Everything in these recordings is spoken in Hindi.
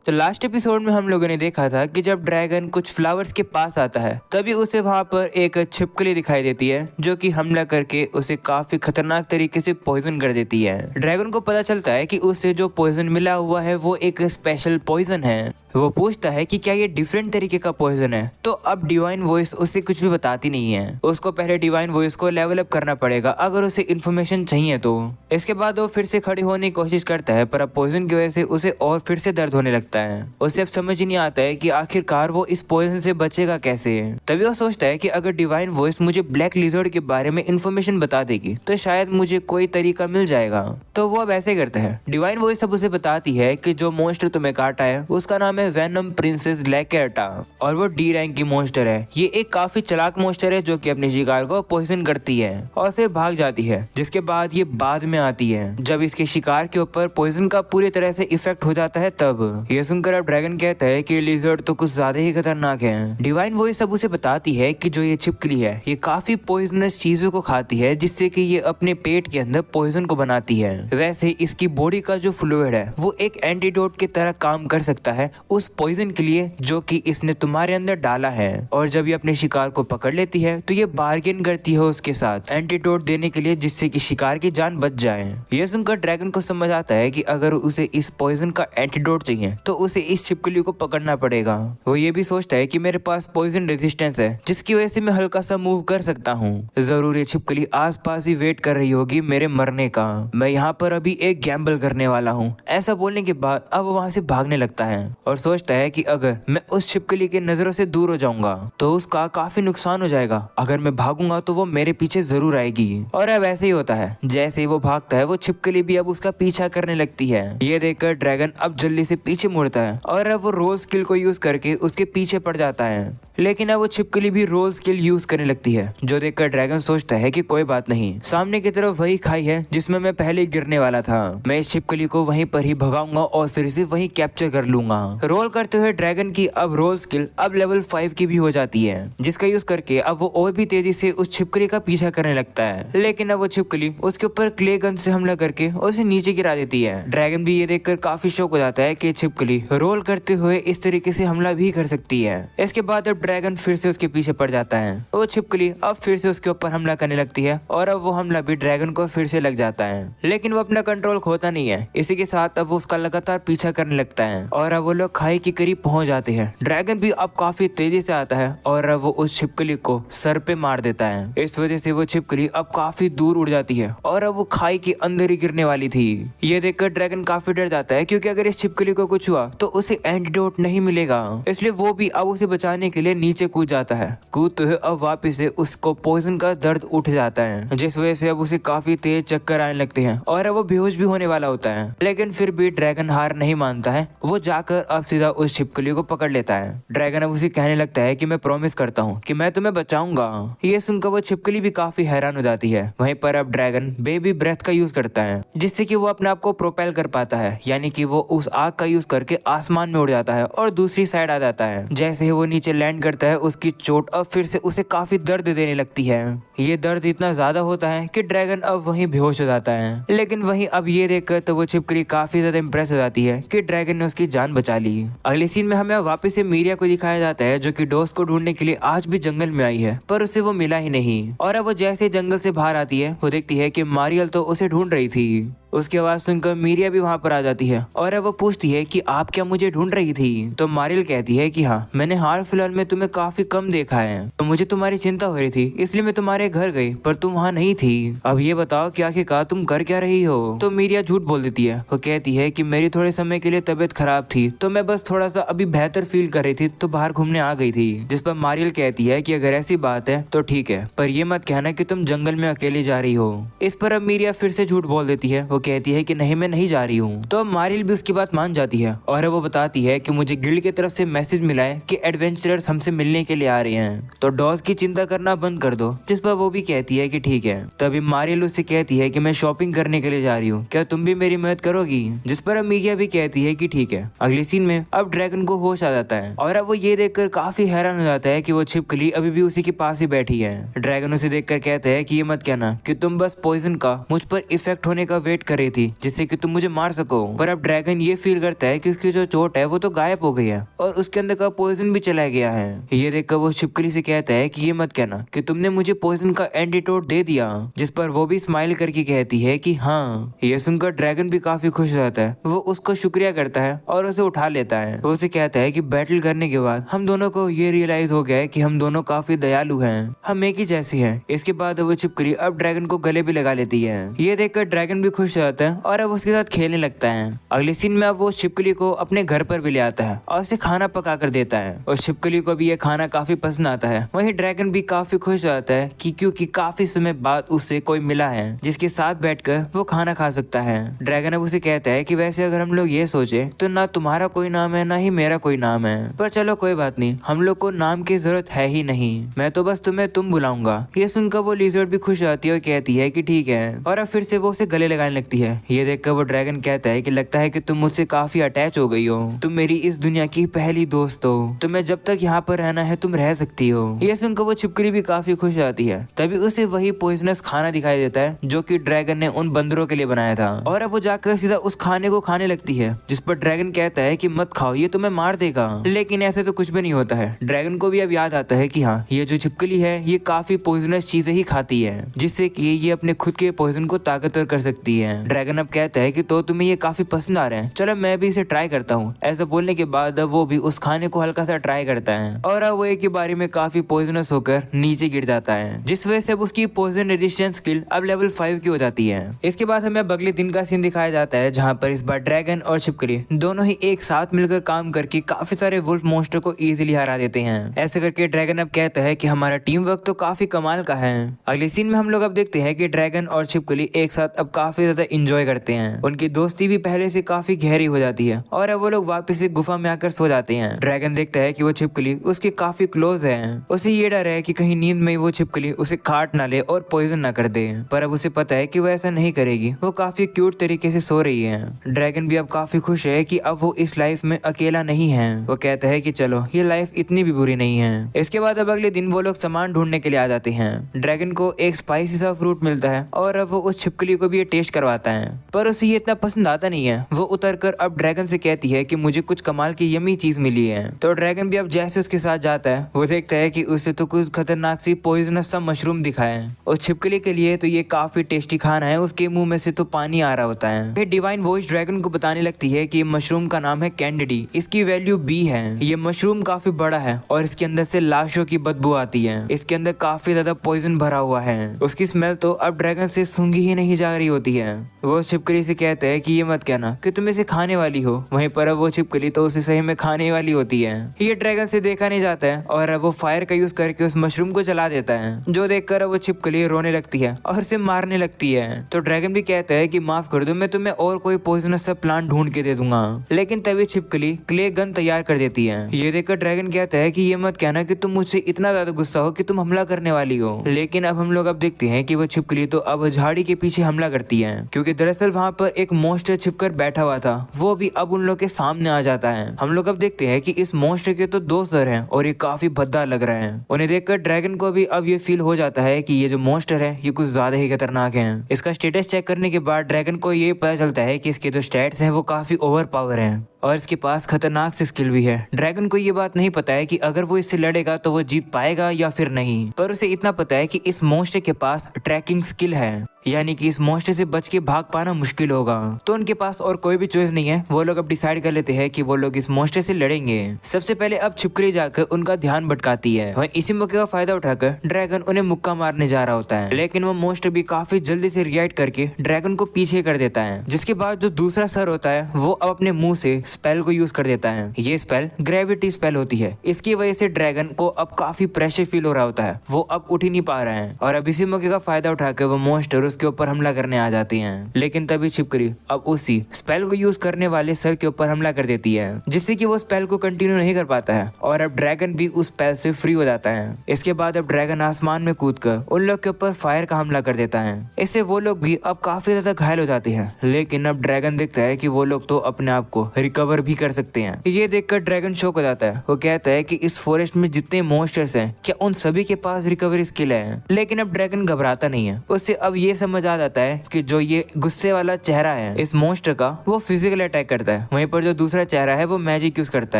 तो लास्ट एपिसोड में हम लोगों ने देखा था कि जब ड्रैगन कुछ फ्लावर्स के पास आता है तभी उसे वहां पर एक छिपकली दिखाई देती है जो कि हमला करके उसे काफी खतरनाक तरीके से पॉइजन कर देती है। ड्रैगन को पता चलता है कि उसे जो पॉइजन मिला हुआ है वो एक स्पेशल पॉइजन है। वो पूछता है कि क्या ये डिफरेंट तरीके का पॉइजन है, तो अब डिवाइन वॉइस उससे कुछ भी बताती नहीं है। उसको पहले डिवाइन वॉइस को लेवल अप करना पड़ेगा अगर उसे इन्फॉर्मेशन चाहिए तो। इसके बाद वो फिर से खड़ी होने की कोशिश करता है पर अब पॉइजन की वजह से उसे और फिर से दर्द होने लगता है। उसे अब समझ ही नहीं आता है कि आखिरकार वो इस पॉइजन से बचेगा कैसे। तभी वो सोचता है कि अगर डिवाइन वॉइस मुझे ब्लैक लिजर्ड के बारे में इन्फॉर्मेशन बता देगी तो शायद मुझे कोई तरीका मिल जाएगा। तो वो अब ऐसे करता है। डिवाइन वॉइस अब उसे बताती है कि जो मॉन्स्टर तुम्हें काटा है उसका नाम है वेनम प्रिंसेस लैकेटा और वो डी रैंक की मॉन्स्टर है। ये एक काफी चालाक मॉन्स्टर है जो कि अपने शिकार को पॉइजन करती है और फिर भाग जाती है, जिसके बाद ये बाद में आती है जब इसके शिकार के ऊपर पॉइजन का पूरी तरह से इफेक्ट हो जाता है। तब ये सुनकर अब ड्रैगन कहता है कि लिजर्ड तो कुछ ज्यादा ही खतरनाक है। डिवाइन वॉइस अब उसे बताती है कि जो ये छिपकली है ये काफी पॉइजनस चीजों को खाती है जिससे कि ये अपने पेट के अंदर पॉइजन को बनाती है। वैसे इसकी बॉडी का जो फ्लूइड है वो एक एंटीडोट की तरह काम कर सकता है उस पॉइजन के लिए जो कि इसने तुम्हारे अंदर डाला है। और जब ये अपने शिकार को पकड़ लेती है तो ये बार्गेन करती है उसके साथ एंटीडोट देने के लिए जिससे कि शिकार की जान बच जाए। ये सुनकर ड्रैगन को समझ आता है कि अगर उसे इस पॉइजन का एंटीडोट चाहिए तो उसे इस छिपकली को पकड़ना पड़ेगा। वो ये भी सोचता है कि मेरे पास पॉइजन रेजिस्टेंस है जिसकी वजह से मैं हल्का सा मूव कर सकता हूँ। जरूर ये छिपकली आसपास ही वेट कर रही होगी मेरे मरने का। मैं यहाँ पर अभी एक गैम्बल करने वाला हूँ। ऐसा बोलने के बाद अब वो वहाँ से भागने लगता है और सोचता है कि अगर मैं उस छिपकली की नजरों से दूर हो जाऊंगा तो उसका काफी नुकसान हो जाएगा। अगर मैं भागूंगा तो वो मेरे पीछे जरूर आएगी। और अब ऐसे ही होता है। जैसे ही वो भागता है वो छिपकली भी अब उसका पीछा करने लगती है। ये देखकर ड्रैगन अब जल्दी से पीछे मुड़ता है और अब वो रोल स्किल को यूज करके उसके पीछे पड़ जाता है। लेकिन अब वो छिपकली भी रोल स्किल यूज करने लगती है जो देखकर ड्रैगन सोचता है कि कोई बात नहीं, सामने की तरफ वही खाई है जिसमें मैं पहले गिरने वाला था। मैं इस छिपकली को वहीं पर ही भगाऊंगा और फिर से वहीं कैप्चर कर लूंगा। रोल करते हुए ड्रैगन की अब रोल स्किल अब लेवल 5 की भी हो जाती है जिसका यूज करके अब वो और भी तेजी से उस छिपकली का पीछा करने लगता है। लेकिन अब वो छिपकली उसके ऊपर क्ले गन से हमला करके उसे नीचे गिरा देती है। ड्रैगन भी ये देखकर काफी शौक हो जाता है कि छिपकली रोल करते हुए इस तरीके से हमला भी कर सकती है। इसके बाद अब ड्रैगन फिर से उसके पीछे पड़ जाता है। वो छिपकली अब फिर से उसके ऊपर हमला करने लगती है और अब वो हमला भी ड्रैगन को फिर से लग जाता है। लेकिन वो अपना कंट्रोल खोता नहीं है। इसी के साथ अब वो उसका लगातार पीछा करने लगता है और अब वो लोग खाई के करीब पहुंच जाते हैं। ड्रैगन भी अब काफी तेजी से आता है और अब वो उस छिपकली को सर पे मार देता है। इस वजह से वो छिपकली अब काफी दूर उड़ जाती है और अब वो खाई के अंदर ही गिरने वाली थी। ये देखकर ड्रैगन काफी डर जाता है क्योंकि अगर इस छिपकली को कुछ हुआ तो उसे एंटीडोट नहीं मिलेगा। इसलिए वो भी अब उसे बचाने के लिए नीचे कूद जाता है। कूदते हुए अब वापस से उसको पॉइजन का दर्द उठ जाता है जिस वजह से अब उसे काफी तेज चक्कर आने लगते हैं और अब वो बेहोश भी होने वाला होता है। लेकिन फिर भी ड्रैगन हार नहीं मानता है। वो जाकर अब सीधा उस छिपकली को पकड़ लेता है। ड्रैगन अब उसे कहने लगता है कि मैं प्रॉमिस करता हूँ कि मैं तुम्हें बचाऊंगा। ये सुनकर वो छिपकली भी काफी हैरान हो जाती है। वहीं पर अब ड्रैगन बेबी ब्रेथ का यूज करता है जिससे कि वो अपने आप को प्रोपेल कर पाता है, यानी कि वो उस आग का यूज करके आसमान में उड़ जाता है और दूसरी साइड आ जाता है। जैसे ही वो नीचे लैंड करता है उसकी चोट अब फिर से उसे काफी दर्द देने लगती है। ये दर्द इतना ज्यादा होता है कि ड्रैगन अब वहीं बेहोश हो जाता है। लेकिन वहीं अब ये देखकर तो वो छिपकली काफी ज्यादा इंप्रेस हो जाती है कि ड्रैगन ने उसकी जान बचा ली। अगले सीन में हमें वापस से मीरिया को दिखाया जाता है जो कि डॉस को ढूंढने के लिए आज भी जंगल में आई है पर उसे वो मिला ही नहीं। और अब वो जैसे जंगल से बाहर आती है वो देखती है कि मारियल तो उसे ढूंढ रही थी। उसकी आवाज सुनकर मीरिया भी वहां पर आ जाती है और अब वो पूछती है कि आप क्या मुझे ढूंढ रही थी। तो मारियल कहती है कि हाँ, मैंने हाल फिलहाल में तुम्हें काफी कम देखा है तो मुझे तुम्हारी चिंता हो रही थी इसलिए मैं तुम्हारे घर गई पर तुम वहाँ नहीं थी। अब ये बताओ कि आखिरकार तुम कर क्या रही हो। तो मीरिया झूठ बोल देती है। वो कहती है कि मेरी थोड़े समय के लिए तबीयत खराब थी तो मैं बस थोड़ा सा अभी बेहतर फील कर रही थी तो बाहर घूमने आ गई थी। जिस पर मारियल कहती है कि अगर ऐसी बात है तो ठीक है पर ये मत कहना कि तुम जंगल में अकेली जा रही हो। इस पर अब मीरिया फिर से झूठ बोल देती है। वो कहती है कि नहीं, मैं नहीं जा रही हूँ। तो मारियल भी उसकी बात मान जाती है और वो बताती है कि मुझे गिल्ड की तरफ से मैसेज मिला है कि एडवेंचरर्स हमसे मिलने के लिए आ रहे हैं तो डॉस की चिंता करना बंद कर दो। जिस पर वो भी कहती है कि ठीक है। तभी मारियल उससे कहती है कि मैं शॉपिंग करने के लिए जा रही हूँ, क्या तुम भी मेरी मदद करोगी। जिस पर अब मीरिया भी कहती है कि ठीक है। अगले सीन में अब ड्रैगन को होश आ जाता है और अब वो ये देखकर काफी हैरान हो जाता है कि वो छिपकली अभी भी उसी के पास ही बैठी है। ड्रैगन उसे देखकर कहता है कि ये मत कहना कि तुम बस पॉइजन का मुझ पर इफेक्ट होने का वेट कर रही थी जिससे कि तुम मुझे मार सको। पर अब ड्रैगन ये फील करता है कि उसकी जो चोट है वो तो गायब हो गई है और उसके अंदर का पॉइजन भी चला गया है। ये देखकर वो छिपकली से कहता है कि ये मत कहना कि तुमने मुझे पॉइजन का एंटीडोट दे दिया, जिस पर वो भी स्माइल करके कहती है कि हाँ। ये सुनकर ड्रैगन भी काफी खुश हो जाता है। वो उसको शुक्रिया करता है और उसे उठा लेता है। वो उसे कहता है कि बैटल करने के बाद हम दोनों को ये रियलाइज हो गया है कि हम दोनों काफी दयालु हैं, हम एक ही जैसी हैं। इसके बाद वो छिपकली अब ड्रैगन को गले भी लगा लेती है। ये देखकर ड्रैगन भी खुश हो जाता है और अब उसके साथ खेलने लगता है। अगले सीन में अब वो छिपकली को अपने घर पर भी ले आता है और उसे खाना पका कर देता है और छिपकली को भी ये खाना काफी पसंद आता है। वहीं ड्रैगन भी काफी खुश हो जाता है कि क्योंकि काफी समय बाद उससे कोई मिला है जिसके साथ बैठकर वो खाना खा सकता है। ड्रैगन अब उसे कहता है कि वैसे अगर हम लोग ये सोचे तो ना तुम्हारा कोई नाम है ना ही मेरा कोई नाम है, पर चलो कोई बात नहीं, हम लोग को नाम की जरूरत है ही नहीं, मैं तो बस तुम्हें तुम बुलाऊंगा। ये सुनकर वो लिजर्ड भी खुश हो जाती है और कहती है कि ठीक है, और अब फिर से वो उसे गले लगाने लगती है। ये देखकर वो ड्रैगन कहता है कि लगता है कि तुम मुझसे काफी अटैच हो गई हो, तुम मेरी इस दुनिया की पहली दोस्त हो, तुम्हें जब तक यहाँ पर रहना है तुम रह सकती हो। ये सुनकर वो छिपकली भी काफी खुश हो जाती है। तभी उसे वही पॉइजनस खाना दिखाई देता है जो कि ड्रैगन ने उन बंदरों के लिए बनाया था और अब वो जाकर सीधा उस खाने को खाने लगती है, जिस पर ड्रैगन कहता है कि मत खाओ, ये तुम्हें मार देगा। लेकिन ऐसे तो कुछ भी नहीं होता है। ड्रैगन को भी अब याद आता है कि हाँ, ये जो छिपकली है ये काफी पॉइजनस चीजें ही खाती है, जिससे कि ये अपने खुद के पॉइजन को ताकतवर कर सकती है। ड्रैगन अब कहता है कि तो तुम्हें ये काफी पसंद आ रहे हैं, चलो मैं भी इसे ट्राई करता हूँ। ऐसा बोलने के बाद अब वो भी उस खाने को हल्का सा ट्राई करता है और अब वो एक ही बारी में काफी पॉइजनस होकर नीचे गिर जाता है, जिस वजह से अब उसकी पॉइजन रेजिस्टेंस स्किल अब लेवल 5 की हो जाती है। इसके बाद हमें अगले दिन का सीन दिखाया जाता है जहाँ पर इस बार ड्रैगन और छिपकली दोनों ही एक साथ मिलकर काम करके काफी सारे वुल्फ मॉन्स्टर को इजीली हरा देते हैं। ऐसे करके ड्रैगन अब कहता है कि हमारा टीम वर्क तो काफी कमाल का है। अगले सीन में हम लोग अब देखते हैं कि ड्रैगन और छिपकली एक साथ अब काफी ज्यादा इंजॉय करते हैं। उनकी दोस्ती भी पहले से काफी गहरी हो जाती है और अब वो लोग वापस एक गुफा में आकर सो जाते हैं। ड्रैगन देखता है कि वो छिपकली उसके काफी क्लोज है। उसे ये डर है कि कहीं नींद में वो छिपकली उसे काट ना ले और पॉइजन ना कर दे, पर अब उसे पता है कि वो ऐसा नहीं करेगी। वो काफी क्यूट तरीके से सो रही है। ड्रैगन भी अब काफी खुश है कि अब वो इस लाइफ में अकेला नहीं है। वो कहता है कि चलो ये लाइफ इतनी भी बुरी नहीं है। इसके बाद अब अगले दिन वो लोग सामान ढूंढने के लिए आ जाते हैं। ड्रैगन को एक स्पाइसी सा फ्रूट मिलता है और अब वो उस छिपकली को भी ये टेस्ट करवाता है, पर उसे ये इतना पसंद आता नहीं है। वो उतरकर अब ड्रैगन से कहती है कि मुझे कुछ कमाल की यमी चीज मिली है। तो ड्रैगन भी अब जैसे उसके साथ जाता है वो देखता है कि उसे तो कुछ खतरनाक सी पॉइजनस सा मशरूम दिखा है। और छिपकली के लिए तो ये काफी टेस्टी खाना है, उसके मुंह में से तो पानी आ रहा होता है। फिर डिवाइन वॉइस ड्रैगन को बताने लगती है कि मशरूम का नाम है कैंडिडी, इसकी वैल्यू B है। ये मशरूम काफी बड़ा है और इसके अंदर से लाशों की बदबू आती है। इसके अंदर काफी ज्यादा पॉइजन भरा हुआ है। उसकी स्मेल तो अब ड्रैगन से सूंघी ही नहीं जा रही होती है। वो छिपकली से कहते हैं कि ये मत कहना कि तुम इसे खाने वाली हो। वहीं पर अब वो छिपकली तो उसे सही में खाने वाली होती है। ये ड्रैगन से देखा नहीं जाता है और अब वो फायर का यूज करके उस मशरूम को जला देता है, जो देखकर वो छिपकली रोने लगती है और उसे मारने लगती है। तो ड्रैगन भी कहता है कि माफ कर दो, मैं तुम्हें और कोई पॉइजनस सा प्लांट ढूंढ के दे दूंगा। लेकिन तभी छिपकली क्ले गन तैयार कर देती है। ये देखकर ड्रैगन कहता है कि ये मत कहना कि तुम मुझसे इतना ज्यादा गुस्सा हो कि तुम हमला करने वाली हो। लेकिन अब हम लोग अब देखते हैं कि वो छिपकली तो अब झाड़ी के पीछे हमला करती है, क्योंकि दरअसल वहाँ पर एक मॉन्स्टर छिपकर बैठा हुआ था। वो भी अब उन लोग के सामने आ जाता है। हम लोग अब देखते हैं कि इस मॉन्स्टर के तो 2 सर हैं और ये काफी भद्दा लग रहा है। उन्हें देखकर ड्रैगन को भी अब ये फील हो जाता है कि ये जो मॉन्स्टर है ये कुछ ज्यादा ही खतरनाक है। इसका स्टेटस चेक करने के बाद ड्रैगन को ये पता चलता है कि इसके जो स्टैट्स हैं वो काफी ओवर पावर हैं और इसके पास खतरनाक सी स्किल भी है। ड्रैगन को ये बात नहीं पता है कि अगर वो इससे लड़ेगा तो वो जीत पाएगा या फिर नहीं, पर उसे इतना पता है कि इस मॉन्स्टर के पास ट्रैकिंग स्किल है, यानी कि इस मॉन्स्टर से बच के भाग पाना मुश्किल होगा। तो उनके पास और कोई भी चॉइस नहीं है। वो लोग अब डिसाइड कर लेते हैं कि वो लोग इस मॉन्स्टर से लड़ेंगे। सबसे पहले अब छिपकली जाकर उनका ध्यान भटकाती है। वहीं इसी मौके का फायदा उठाकर ड्रैगन उन्हें मुक्का मारने जा रहा होता है, लेकिन वो मॉन्स्टर भी काफी जल्दी से रिएक्ट करके ड्रैगन को पीछे कर देता है। जिसके बाद जो दूसरा सर होता है वो अब अपने मुंह से स्पेल को यूज कर देता है। ये स्पेल ग्रेविटी स्पेल होती है। इसकी वजह से ड्रैगन को अब काफी प्रेशर फील हो रहा होता है। वो अब उठ ही नहीं पा रहा है और अब इसी मौके का फायदा उठाकर वो मॉन्स्टर उसके ऊपर हमला करने आ जाती हैं। लेकिन तभी छिपकली अब उसी स्पेल को यूज करने वाले सर के ऊपर हमला कर देती है, जिससे कि वो स्पेल को कंटिन्यू नहीं कर पाता है और अब ड्रैगन भी उस स्पेल से फ्री हो जाता है। इसके बाद अब ड्रैगन आसमान में कूदकर उन लोग के ऊपर फायर का हमला कर देता है। इससे वो लोग भी अब काफी ज्यादा घायल हो जाते हैं। लेकिन अब ड्रैगन देखता है कि वो लोग तो अपने आप को रिकवर भी कर सकते हैं। ये देखकर ड्रैगन शॉक हो जाता है। वो कहता है कि इस फॉरेस्ट में जितने मॉन्स्टर्स हैं क्या उन सभी के पास रिकवरी स्किल है। लेकिन अब ड्रैगन घबराता नहीं है। उससे अब ये समझ आ जाता है कि जो ये गुस्से वाला चेहरा है इस मॉन्स्टर का वो फिजिकल अटैक करता है, वहीं पर जो दूसरा चेहरा है वो मैजिक यूज करता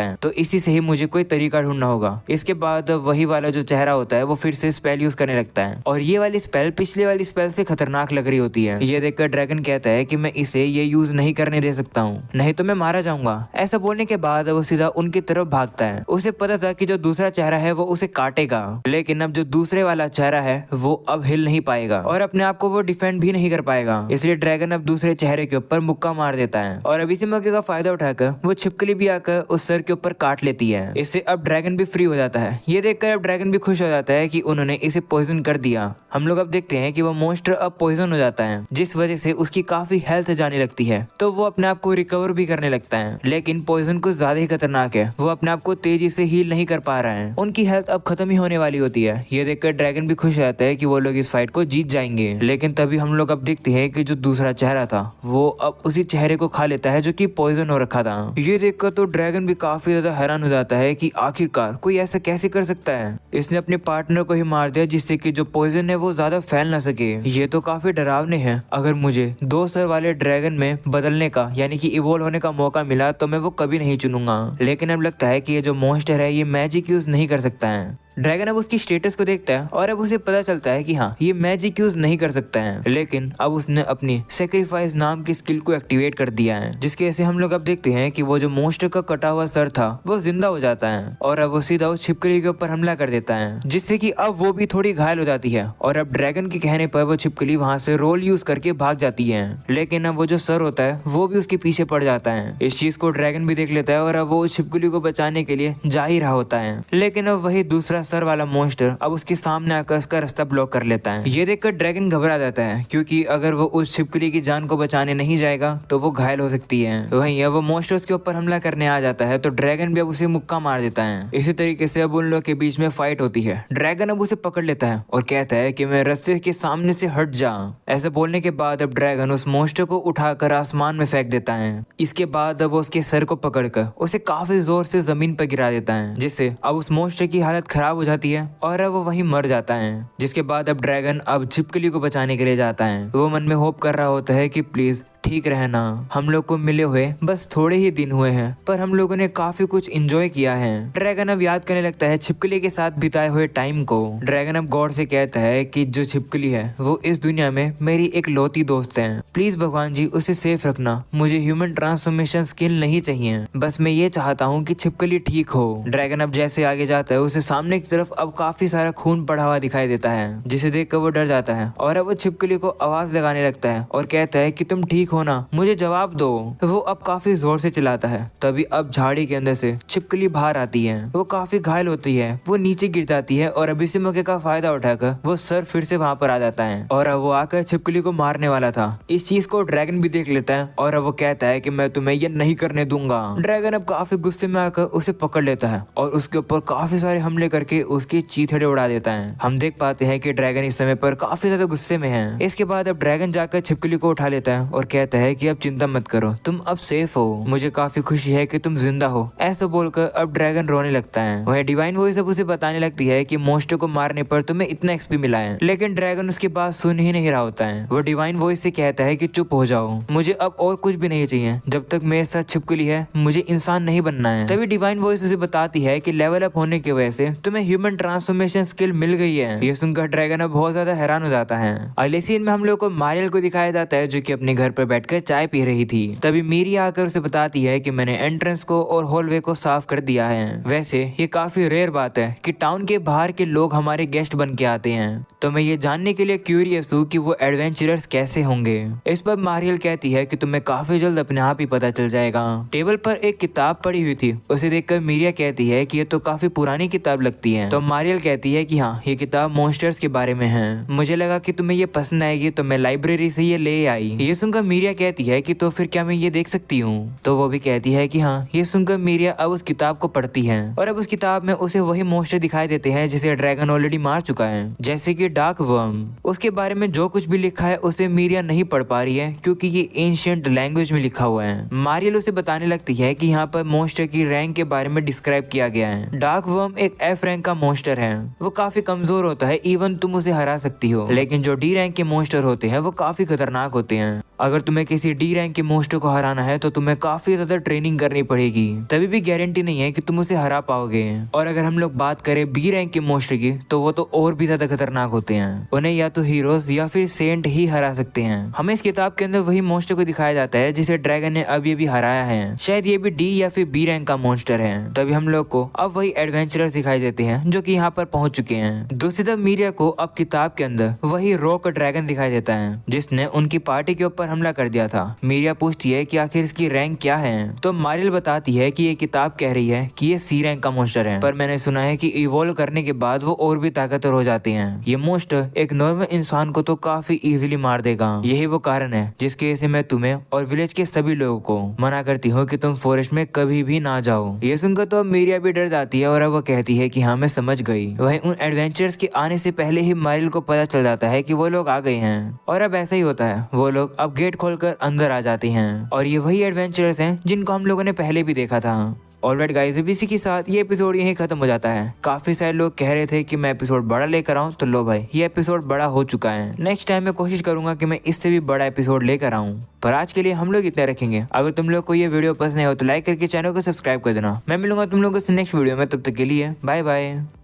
है। तो इसी से ही मुझे कोई तरीका ढूंढना होगा। इसके बाद वही वाला जो चेहरा होता है वो फिर से स्पेल यूज करने लगता है और ये वाली स्पेल पिछले वाली स्पेल से खतरनाक लग रही होती है। ये देखकर ड्रैगन कहता है कि मैं इसे ये यूज नहीं करने दे सकता हूँ, नहीं तो मैं मारा जाऊंगा। ऐसा बोलने के बाद वो सीधा उनकी तरफ भागता है। उसे पता था कि जो दूसरा चेहरा है वो उसे काटेगा, लेकिन अब जो दूसरे वाला चेहरा है वो अब हिल नहीं पाएगा और अपने आप को वो डिफेंड भी नहीं कर पाएगा। इसलिए ड्रैगन अब दूसरे चेहरे के ऊपर मुक्का मार देता है और अब इसी मौके का फायदा उठाकर वो छिपकली भी आकर उस सर के ऊपर काट लेती है। इससे अब ड्रैगन भी फ्री हो जाता है। ये देखकर अब ड्रैगन भी खुश हो जाता है कि उन्होंने इसे पॉइजन कर दिया। हम लोग अब देखते हैं कि वो मॉन्स्टर अब पॉइजन हो जाता है, जिस वजह से उसकी काफी हेल्थ जाने लगती है। तो वो अपने आप को रिकवर भी करने लगता है, लेकिन पॉइजन कुछ ज्यादा ही खतरनाक है। वो अपने आप को तेजी से हील नहीं कर पा रहा है। उनकी हेल्थ अब खत्म ही होने वाली होती है। ये देखकर ड्रैगन भी खुश रहता है कि वो लोग इस फाइट को जीत जाएंगे। लेकिन तभी हम लोग अब देखते हैं कि जो दूसरा चेहरा था वो अब उसी चेहरे को खा लेता है जो कि पॉइजन हो रखा था। ये देखकर तो ड्रैगन भी काफी ज्यादा हैरान हो जाता है कि आखिरकार कोई ऐसा कैसे कर सकता है। इसने अपने पार्टनर को ही मार दिया जिससे कि जो पॉइजन है वो ज्यादा फैल ना सके। ये तो काफी डरावने है। अगर मुझे 2 सर वाले ड्रैगन में बदलने का यानी कि इवोल्व होने का मौका मिला तो मैं वो कभी नहीं चुनूंगा। लेकिन अब लगता है कि ये जो मॉन्स्टर है ये मैजिक यूज नहीं कर सकता है। ड्रैगन अब उसकी स्टेटस को देखता है और अब उसे पता चलता है कि हाँ ये मैजिक यूज नहीं कर सकता है, लेकिन अब उसने अपनी सेक्रीफाइस नाम की स्किल को एक्टिवेट कर दिया है, जिसकी वजह से हम लोग अब देखते हैं कि वो जो मॉन्स्टर का कटा हुआ सर था वो जिंदा हो जाता है और अब वो सीधा उस छिपकली के ऊपर हमला कर देता है, जिससे कि अब वो भी थोड़ी घायल हो जाती है और अब ड्रैगन के कहने पर वो छिपकली वहां से रोल यूज करके भाग जाती है। लेकिन अब वो जो सर होता है वो भी उसके पीछे पड़ जाता है। इस चीज को ड्रैगन भी देख लेता है और अब वो उस छिपकली को बचाने के लिए जा ही रहा होता है, लेकिन अब वही दूसरा सर वाला मॉन्स्टर अब उसके सामने आकर उसका रास्ता ब्लॉक कर लेता है। ये देखकर ड्रैगन घबरा जाता है, क्योंकि अगर वो उस छिपकली की जान को बचाने नहीं जाएगा तो वो घायल हो सकती है। वहीं अब वो मॉन्स्टर उसके ऊपर हमला करने आ जाता है तो ड्रैगन भी अब उसे मुक्का मार देता है। इसी तरीके से अब उन लोगों के बीच में फाइट होती है। ड्रैगन अब उसे पकड़ लेता है और कहता है कि मैं रास्ते के सामने से हट जा। ऐसा बोलने के बाद अब ड्रैगन उस मॉन्स्टर को उठाकर आसमान में फेंक देता है। इसके बाद अब वो उसके सर को पकड़कर उसे काफी जोर से जमीन पर गिरा देता है, जिससे अब उस मॉन्स्टर की हालत खराब हो जाती है और अब वो वहीं मर जाता है। जिसके बाद अब ड्रैगन अब छिपकली को बचाने के लिए जाता है। वो मन में होप कर रहा होता है कि प्लीज ठीक रहना, हम लोग को मिले हुए बस थोड़े ही दिन हुए हैं पर हम लोगों ने काफी कुछ एंजॉय किया है। ड्रैगन अब याद करने लगता है छिपकली के साथ बिताए हुए टाइम को। ड्रैगन अब गॉड से कहता है कि जो छिपकली है वो इस दुनिया में मेरी एक लौती दोस्त है, प्लीज भगवान जी उसे सेफ रखना। मुझे ह्यूमन ट्रांसफॉर्मेशन स्किल नहीं चाहिए, बस मैं ये चाहता हूँ कि छिपकली ठीक हो। ड्रैगन अब जैसे आगे जाता है उसे सामने की तरफ अब काफी सारा खून पड़ा हुआ दिखाई देता है, जिसे देखकर वो डर जाता है और अब वो छिपकली को आवाज लगाने लगता है और कहता है कि तुम ठीक हो ना, मुझे जवाब दो। वो अब काफी जोर से चिल्लाता है। तभी अब झाड़ी के अंदर से छिपकली बाहर आती है। वो काफी घायल होती है, वो नीचे गिर जाती है और अब इसी मौके का फायदा उठाकर वो सर फिर से वहाँ पर आ जाता है और अब वो आकर छिपकली को मारने वाला था। इस चीज को ड्रैगन भी देख लेता है और अब वो कहता है कि मैं तुम्हें ये नहीं करने दूंगा। ड्रैगन अब काफी गुस्से में आकर उसे पकड़ लेता है और उसके ऊपर काफी सारे हमले करके उसकी चीथड़े उड़ा देता है। हम देख पाते हैं कि ड्रैगन इस समय पर काफी ज्यादा गुस्से में है। इसके बाद अब ड्रैगन जाकर छिपकली को उठा लेता है और कहता है कि अब चिंता मत करो, तुम अब सेफ हो, मुझे काफी खुशी है कि तुम जिंदा हो। ऐसा बोलकर अब ड्रैगन रोने लगता है। वह डिवाइन वॉइस अब उसे बताने लगती है कि मॉन्स्टर को मारने पर तुम्हें इतना एक्सपी मिला है, लेकिन ड्रैगन उसकी बात सुन ही नहीं रहा होता है। वो डिवाइन वॉइस से कहता है कि चुप हो जाओ, मुझे अब और कुछ भी नहीं चाहिए, जब तक मेरे साथ छिपकली है मुझे इंसान नहीं बनना है। तभी डिवाइन वॉइस उसे बताती है कि लेवल अप होने की वजह से तुम्हें ह्यूमन ट्रांसफॉर्मेशन स्किल मिल गई है। ये सुनकर ड्रैगन अब बहुत ज्यादा हैरान हो जाता है। अगले सीन में हम लोग को मारियल को दिखाया जाता है जो कि अपने घर पर बैठकर चाय पी रही थी। तभी मीरी आकर उसे बताती है कि मैंने एंट्रेंस को और हॉलवे को साफ कर दिया है। वैसे ये काफी रेयर बात है कि टाउन के बाहर के लोग हमारे गेस्ट बन के आते हैं, तो मैं ये जानने के लिए क्यूरियस हूँ कि वो एडवेंचरर्स कैसे होंगे। इस पर मारियल कहती है कि तुम्हें काफी जल्द अपने आप ही पता चल जाएगा। टेबल पर एक किताब पड़ी हुई थी, उसे देखकर मीरिया कहती है कि ये तो काफी पुरानी किताब लगती है। तो मारियल कहती है कि हाँ, ये किताब मॉन्स्टर्स के बारे में है, मुझे लगा कि तुम्हें ये पसंद आएगी तो मैं लाइब्रेरी से ये ले आई। ये सुनकर मीरिया कहती है कि तो फिर क्या मैं ये देख सकती हूँ? तो वो भी कहती है कि हाँ। ये सुनकर मीरिया अब उस किताब को पढ़ती है और अब उस किताब में उसे वही मॉन्स्टर दिखाई देते हैं जिसे ड्रैगन ऑलरेडी मार चुका है, जैसे कि डार्क वर्म। उसके बारे में जो कुछ भी लिखा है उसे मीरिया नहीं पढ़ पा रही है क्योंकि ये एंशिएंट लैंग्वेज में लिखा हुआ है। मारियल उसे बताने लगती है कि यहाँ पर मॉन्स्टर की रैंक के बारे में डिस्क्राइब किया गया है। डार्क वर्म एक F रैंक का मॉन्स्टर है। वो काफी कमजोर होता है, इवन तुम उसे हरा सकती हो, लेकिन जो D रैंक के मॉन्स्टर होते हैं वो काफी खतरनाक होते हैं। अगर तुम्हें किसी D रैंक के मॉन्स्टर को हराना है तो तुम्हें काफी ज्यादा ट्रेनिंग करनी पड़ेगी, तभी भी गारंटी नहीं है कि तुम उसे हरा पाओगे। और अगर हम लोग बात करें B रैंक के मॉन्स्टर की तो वो तो और भी ज्यादा खतरनाक होते हैं। उन्हें या तो हीरोज या फिर सेंट ही हरा सकते हैं। हमें इस किताब के अंदर वही मॉन्स्टर को दिखाया जाता है जिसे ड्रैगन ने अभी अभी हराया है। शायद ये भी D या फिर B रैंक का मॉन्स्टर है। तभी हम लोग को अब वही एडवेंचरर्स दिखाई देते हैं जो कि यहाँ पर पहुंच चुके हैं। दूसरी तरफ मीरिया को अब किताब के अंदर वही रॉक ड्रैगन दिखाई देता है जिसने उनकी पार्टी के ऊपर हमला कर दिया था। मीरिया पूछती है कि आखिर इसकी रैंक क्या है, तो मारियल बताती है कि ये किताब कह रही है कि ये C रैंक का मॉन्स्टर है, पर मैंने सुना है कि इवॉल्व करने के बाद वो और भी ताकतवर हो जाते हैं। ये मॉन्स्टर एक नॉर्मल इंसान को तो काफी इजीली मार देगा। यही वो कारण है जिसकी वजह से मैं तुम्हें और विलेज के सभी लोगों को मना करती हूँ कि तुम फॉरेस्ट में कभी भी ना जाओ। ये सुनकर तो मीरिया भी डर जाती है और अब वो कहती है कि हाँ मैं समझ गई। वहीं उन एडवेंचर्स के आने से पहले ही मारियल को पता चल जाता है कि वो लोग आ गए हैं और अब ऐसा ही होता है। वो लोग अब गेट खोलकर अंदर आ जाते हैं और ये वही एडवेंचरर्स हैं जिनको हम लोगों ने पहले भी देखा था। ऑलराइट गाइस, अब इसी के साथ ये एपिसोड यहीं खत्म हो जाता है। काफी सारे लोग कह रहे थे कि मैं एपिसोड बड़ा लेकर आऊं, तो लो भाई ये एपिसोड बड़ा हो चुका है। नेक्स्ट टाइम मैं कोशिश करूंगा कि मैं इससे भी बड़ा एपिसोड लेकर आऊं, पर आज के लिए हम लोग इतना रखेंगे। अगर तुम लोग को ये वीडियो पसंद है तो लाइक करके चैनल को सब्सक्राइब कर देना। मैं मिलूंगा तुम लोगों से नेक्स्ट वीडियो में, तब तक के लिए बाय बाय।